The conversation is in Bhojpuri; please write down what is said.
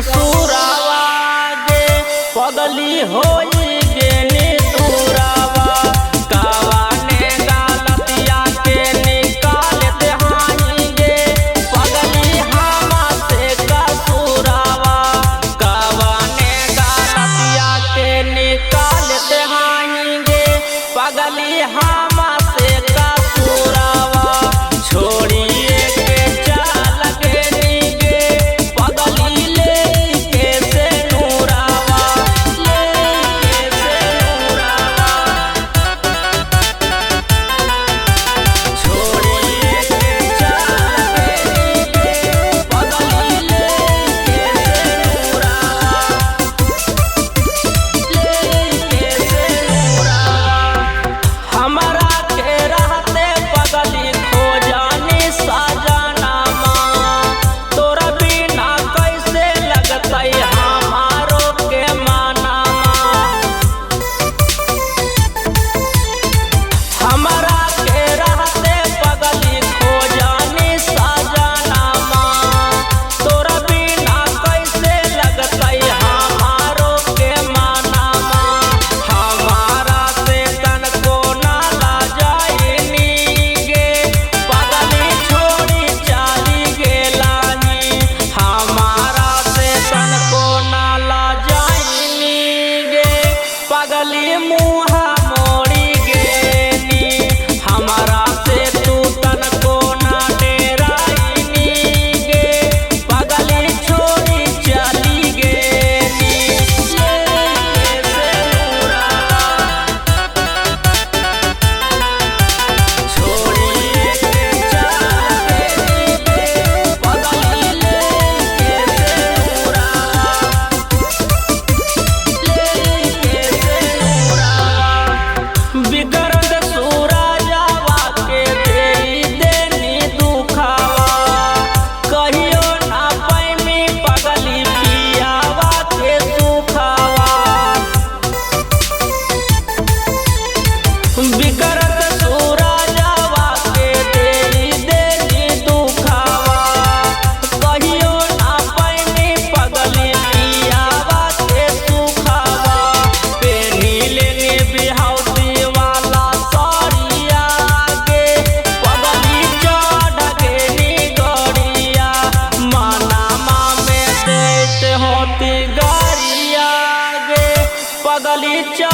कसूरावा गे पगली होई गे नितुरावा कावाने गालतिया के निकाल दे हाई गे पगली हमा से कसूरावा कावाने गालतिया के निकाल दे हाई गे पगली हमा से कसूरावा छोड़ी पगली मुहा मोड़ी गेनी हमारा से तू तन को ना डेराइनी गे पगली छोड़ी चली गेनी छोड़ी के चल गेनी गे पगली लेके बिगड़त सूरजवा के देई देनी दुखावा कहियो ना पैमी पगली पियावा के सुखावा बिगड़त सूरजवा के देई देनी दुखावा कहियो ना पैमी पगली पियावा के सुखावा पेनी लेने बिहाव पगली चा